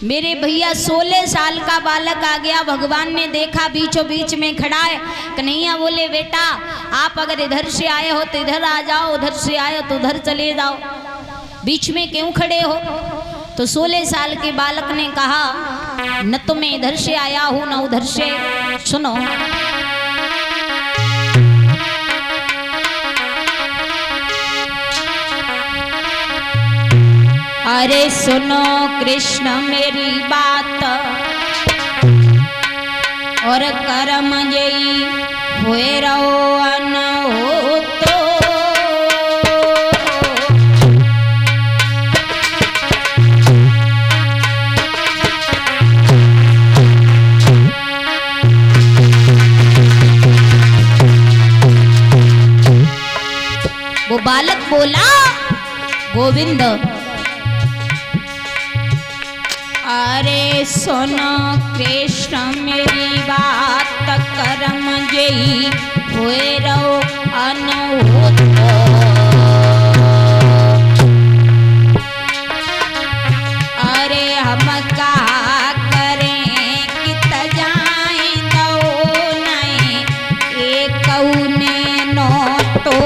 मेरे भैया 16 साल का बालक आ गया। भगवान ने देखा बीचों बीच में खड़ा है। कन्हैया बोले बेटा आप अगर इधर से आए हो तो इधर आ जाओ, उधर से आए हो तो उधर चले जाओ, बीच में क्यों खड़े हो। तो 16 साल के बालक ने कहा न तो मैं इधर से आया हूं न उधर से। सुनो अरे सुनो कृष्ण मेरी बात और कर्म यही हुए रहो अन हो तो। वो बालक बोला गोविंद अरे सुनो कृष्ण मेरी बात कर्म यही हुए रहो अनहोत। अरे हम कहा करें कित जाए दो नहीं एक ने नो तो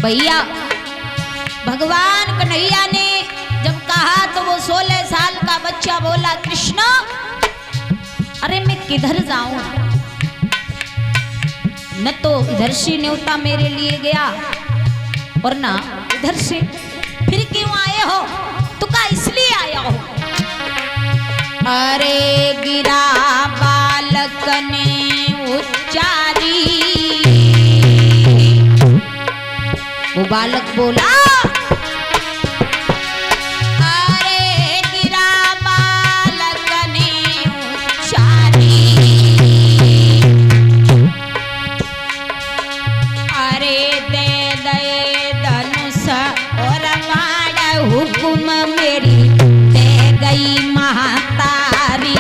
भैया भगवान कन्हैया ने जब कहा तो वो 16 साल का बच्चा बोला कृष्ण अरे मैं किधर जाऊं, न तो इधर से न्योता मेरे लिए गया और ना इधर से, फिर क्यों आए हो, तू का इसलिए आया हो। अरे गिरा बालक ने उच्चारी, वो बालक बोला अरे गिरा बालक ने उच्चारी, अरे दे दे धनुष और मार हुकुम मेरी दे गई महातारी।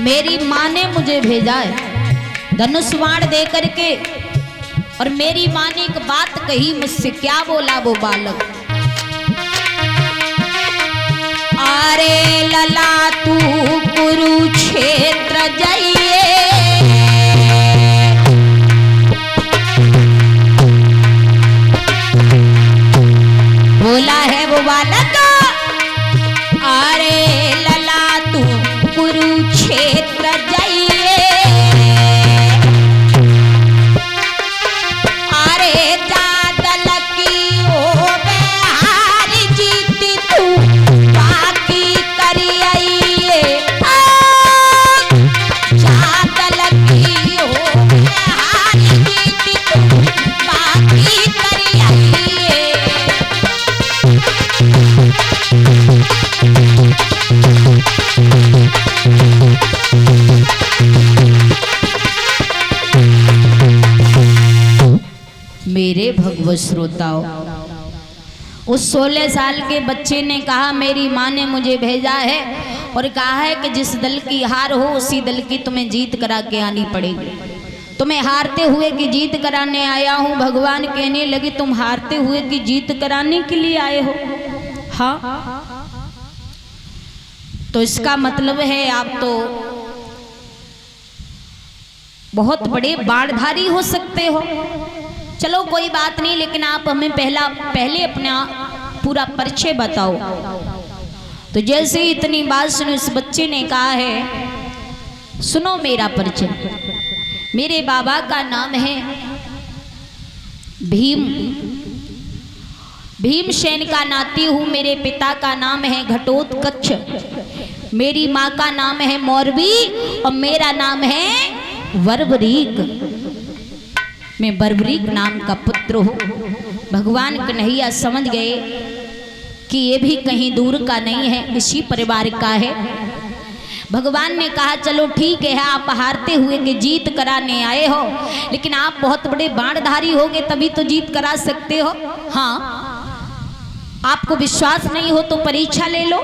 मेरी माँ ने मुझे भेजा है धनुष बाण दे करके, और मेरी माँ ने एक बात कही मुझसे। क्या बोला वो बालक, अरे लला तू कुरुक्षेत्र जाइए, बोला है वो बालक अरे लला तू कुरुक्षेत्र जाइए, अरे जादल की ओ बिहार जीती तू बाकी करी आइए, जादल की ओ बिहार जीती तू बाकी करी आइए। मेरे भगवत श्रोताओं, उस 16 साल के बच्चे ने कहा मेरी माँ ने मुझे भेजा है और कहा है कि जिस दल की हार हो उसी दल की तुम्हें जीत करा के आनी पड़ेगी। तुम्हें हारते हुए की जीत कराने आया हूँ। भगवान कहने लगे तुम हारते हुए की जीत कराने के लिए आए हो। हाँ, तो इसका मतलब है आप तो बहुत बड़े बाणधारी हो सकते हो। चलो कोई बात नहीं, लेकिन आप हमें पहले अपना पूरा परिचय बताओ। तो जैसे ही इतनी बात सुनी उस बच्चे ने कहा है सुनो मेरा परिचय, मेरे बाबा का नाम है भीम, भीमसेन का नाती हूँ। मेरे पिता का नाम है घटोत्कच, मेरी माँ का नाम है मौरवी और मेरा नाम है बर्बरीक। मैं बर्बरीक नाम का पुत्र हूँ। भगवान कन्हैया समझ गए कि ये भी कहीं दूर का नहीं है, इसी परिवार का है। भगवान ने कहा चलो ठीक है, आप हारते हुए के जीत कराने आए हो, लेकिन आप बहुत बड़े बाणधारी होगे तभी तो जीत करा सकते हो। हाँ, आपको विश्वास नहीं हो तो परीक्षा ले लो।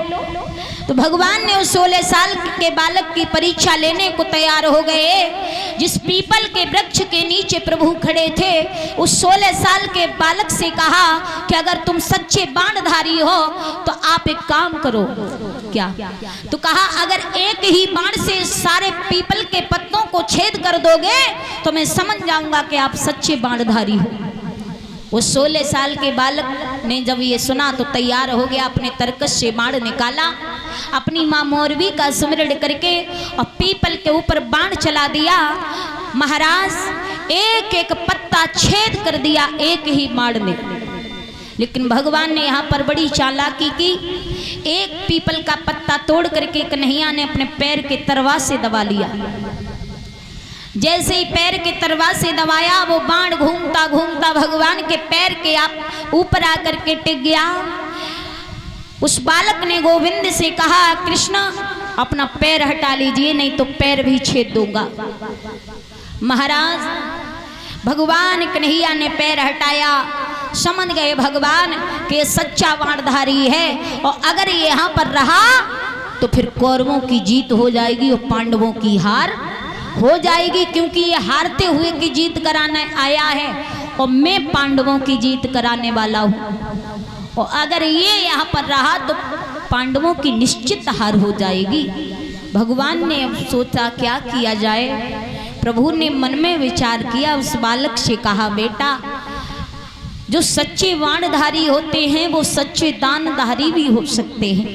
तो भगवान ने उस 16 साल के बालक की परीक्षा लेने को तैयार हो गए। जिस पीपल के वृक्ष के नीचे प्रभु खड़े थे, उस 16 साल के बालक से कहा कि अगर तुम सच्चे बाणधारी हो तो आप एक काम करो। क्या? तो कहा अगर एक ही बाण से सारे पीपल के पत्तों को छेद कर दोगे तो मैं समझ जाऊंगा कि आप सच्चे बाणधारी हो। वो 16 साल के बालक ने जब ये सुना तो तैयार हो गया, अपने तरकश से बाण निकाला, अपनी माँ मौरवी का स्मरण करके और पीपल के ऊपर बाण चला दिया। महाराज एक एक पत्ता छेद कर दिया एक ही बाण में। लेकिन भगवान ने यहाँ पर बड़ी चालाकी की। एक पीपल का पत्ता तोड़ करके कन्हैया ने अपने पैर के तरवा से दबा लिया। जैसे ही पैर के तरवा से दबाया, वो बाण घूमता घूमता भगवान के पैर के आप ऊपर आकर के टिक गया। उस बालक ने गोविंद से कहा कृष्ण अपना पैर हटा लीजिए, नहीं तो पैर भी छेद दूंगा। महाराज भगवान कन्हैया ने पैर हटाया। समझ गए भगवान कि सच्चा बाणधारी है, और अगर ये यहाँ पर रहा तो फिर कौरवों की जीत हो जाएगी और पांडवों की हार हो जाएगी, क्योंकि ये हारते हुए की जीत कराने आया है और मैं पांडवों की जीत कराने वाला हूँ। और अगर ये यहाँ पर रहा तो पांडवों की निश्चित हार हो जाएगी। भगवान ने अब सोचा क्या किया जाए। प्रभु ने मन में विचार किया, उस बालक से कहा बेटा, जो सच्चे बाणधारी होते हैं वो सच्चे दानधारी भी हो सकते हैं।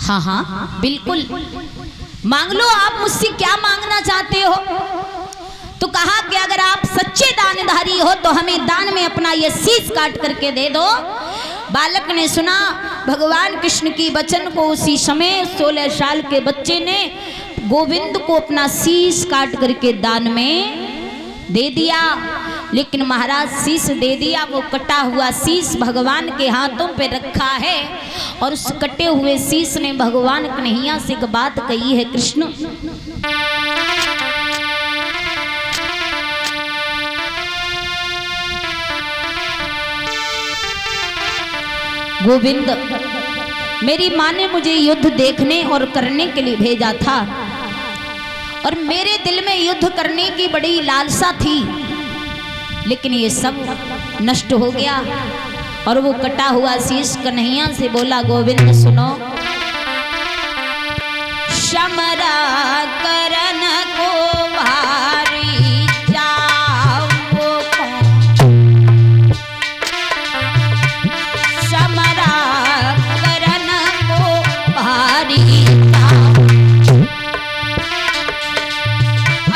हाँ हाँ बिल्कुल, मांग लो, आप मुझसे क्या मांगना चाहते हो। तो कहा कि अगर आप सच्चे दानधारी हो तो हमें दान में अपना ये शीश काट करके दे दो। बालक ने सुना भगवान कृष्ण की वचन को। उसी समय 16 साल के बच्चे ने गोविंद को अपना शीश काट करके दान में दे दिया। लेकिन महाराज शीश दे दिया, वो कटा हुआ शीश भगवान के हाथों पे रखा है, और उस कटे हुए शीश ने भगवान कन्हैया से एक बात कही है, कृष्ण गोविंद, मेरी माँ ने मुझे युद्ध देखने और करने के लिए भेजा था, और मेरे दिल में युद्ध करने की बड़ी लालसा थी, लेकिन ये सब नष्ट हो गया। और वो कटा हुआ शीश कन्हैया से बोला, गोविंद सुनो, समरा करन को भारी जाओ, समरा करन को भारी जाओ।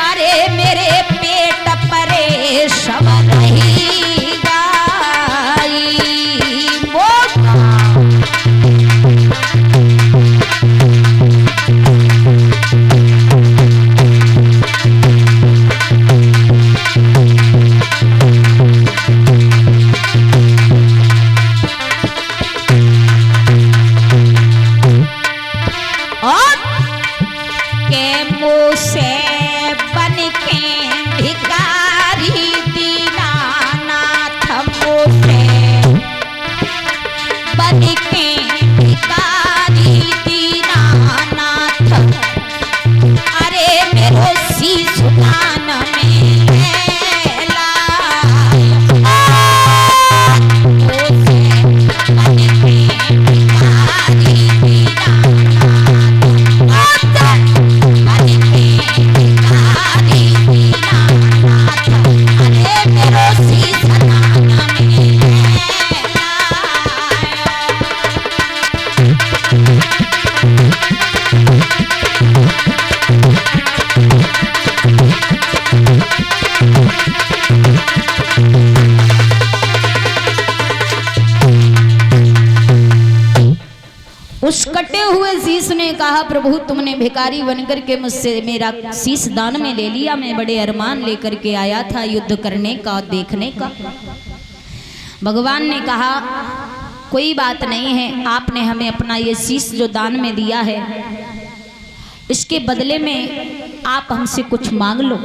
अरे मेरे पेट परे सब रही गाई, और के मुँह से बन के भिखारी दीनानाथ, मुँह से बन के भिखारी दीनानाथ। अरे मेरो शीश दान में लाया, मुँह से बन के भिखारी दीनानाथ, बन के शीश ने कहा प्रभु तुमने भिखारी बनकर के मुझसे मेरा शीश दान में ले लिया, मैं बड़े अरमान लेकर के आया था युद्ध करने का और देखने का। भगवान ने कहा कोई बात नहीं है, आपने हमें अपना ये शीश जो दान में दिया है इसके बदले में आप हमसे कुछ मांग लो।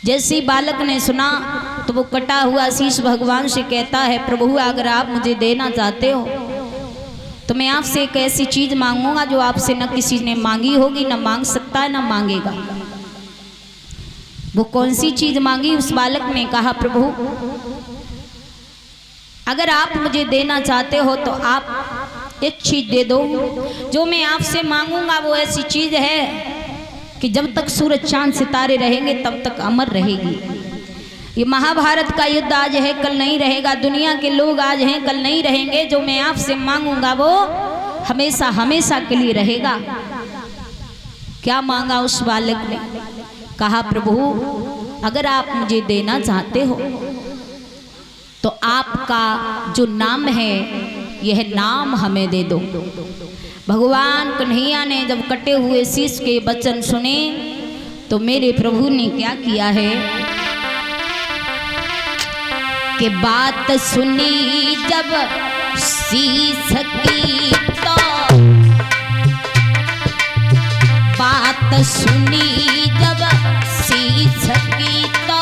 जैसे ही बालक ने सुना तो वो कटा हुआ शीश भगवान से कहता है प्रभु अगर आप मुझे देना चाहते हो तो मैं आपसे एक ऐसी चीज मांगूंगा जो आपसे न किसी ने मांगी होगी, न मांग सकता है, न मांगेगा। वो कौन सी चीज मांगी? उस बालक ने कहा प्रभु अगर आप मुझे देना चाहते हो तो आप एक चीज दे दो, जो मैं आपसे मांगूंगा वो ऐसी चीज है कि जब तक सूरज चांद सितारे रहेंगे तब तक अमर रहेगी। ये महाभारत का युद्ध आज है कल नहीं रहेगा, दुनिया के लोग आज हैं कल नहीं रहेंगे, जो मैं आपसे मांगूंगा वो हमेशा हमेशा के लिए रहेगा। क्या मांगा उस बालक ने? कहा प्रभु अगर आप मुझे देना चाहते हो तो आपका जो नाम है यह नाम हमें दे दो। भगवान कन्हैया ने जब कटे हुए शीश के वचन सुने तो मेरे प्रभु ने क्या किया है कि बात सुनी जब शीश की तो बात सुनी जब शीश की तो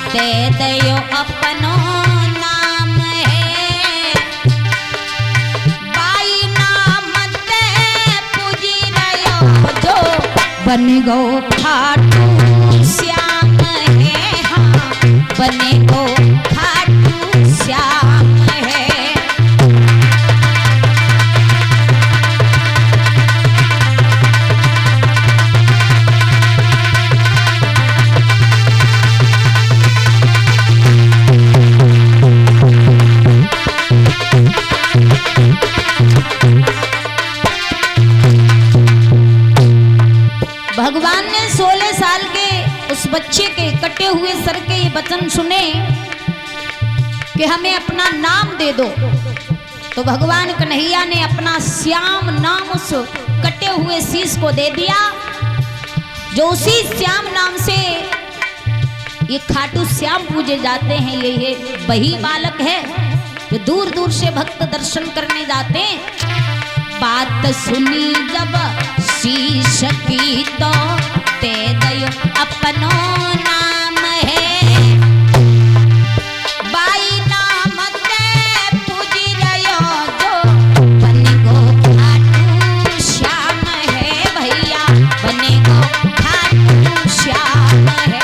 दे दयो अपनो नाम है, बाई नाम ते पूजी रयो जो बन गो खाटू श्याम है, हाँ बने गो खाटू श्याम है। भगवान ने 16 साल के उस बच्चे के कटे हुए सर के ये वचन सुने कि हमें अपना नाम दे दो, तो भगवान कन्हैया ने अपना श्याम नाम उस कटे हुए शीश को दे दिया। जो उसी श्याम नाम से ये खाटू श्याम पूजे जाते हैं, ये वही बालक है जो दूर दूर से भक्त दर्शन करने जाते हैं। बात सुनी जब शीश की तो दे दयो अपनो नाम है, बाई नाम ते पूजी रयो जो बने गो खाटू श्याम है, भैया बने गो खाटू श्याम है।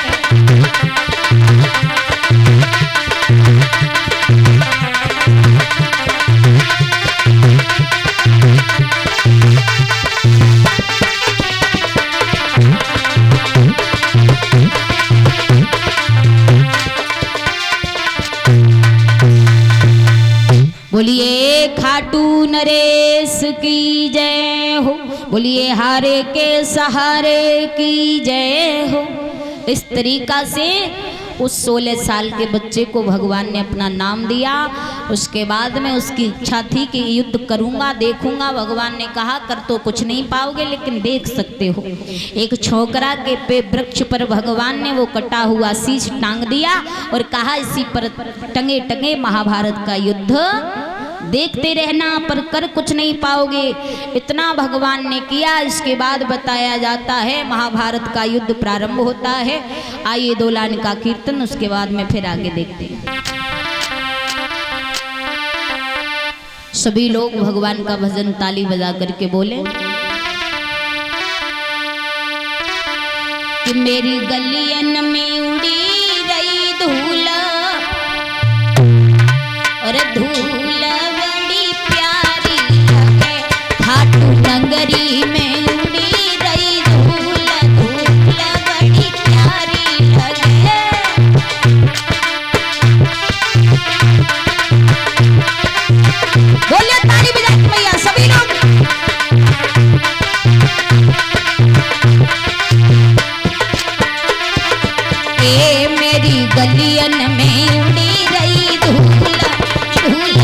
बोलिए खाटू नरेश की जय हो, बोलिए हारे के सहारे की जय हो। इस तरीका से उस 16 साल के बच्चे को भगवान ने अपना नाम दिया। उसके बाद में उसकी इच्छा थी कि युद्ध करूंगा, देखूंगा। भगवान ने कहा कर तो कुछ नहीं पाओगे लेकिन देख सकते हो। एक छोकरा के वृक्ष पर भगवान ने वो कटा हुआ शीश टांग दिया और कहा इसी पर टंगे टंगे महाभारत का युद्ध देखते रहना, पर कर कुछ नहीं पाओगे। इतना भगवान ने किया। इसके बाद बताया जाता है महाभारत का युद्ध प्रारंभ होता है। आइए 2 लाइन का कीर्तन, उसके बाद में फिर आगे देखते हैं। सभी लोग भगवान का भजन ताली बजा करके बोले कि मेरी गलियन में उड़ी रही धूल और धूल बड़ी प्यारी लगे, खाटू नगरी में उड़ी रही धूल, धूल बड़ी प्यारी लगे। बोलिए ताली बजा के भैया सभी लोग। ए मेरी गलियन में उड़ी रही धूल, धूल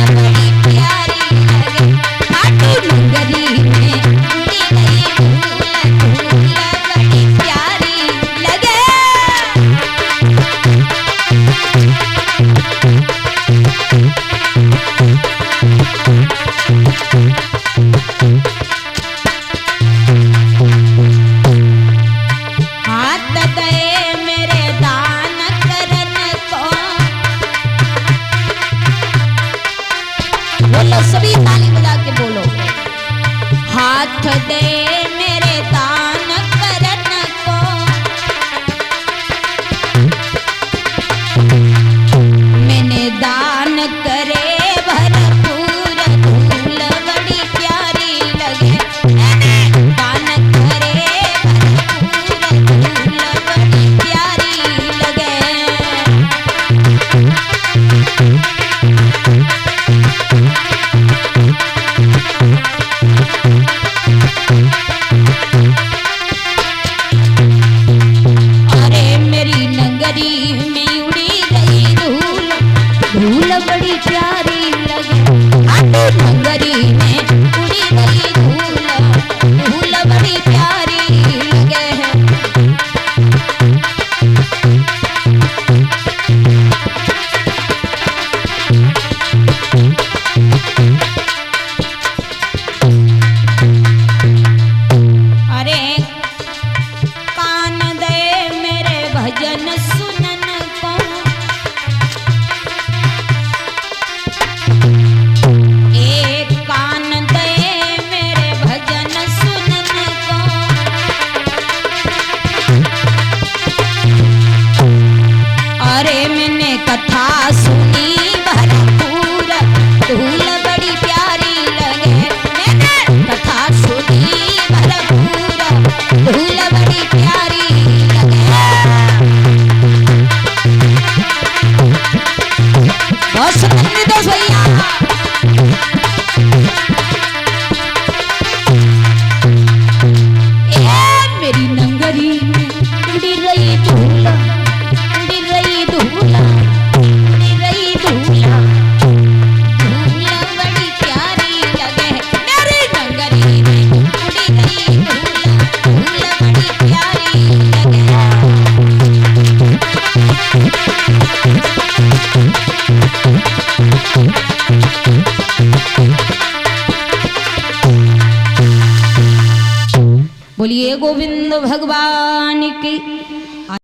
बोलिए गोविंद भगवान की।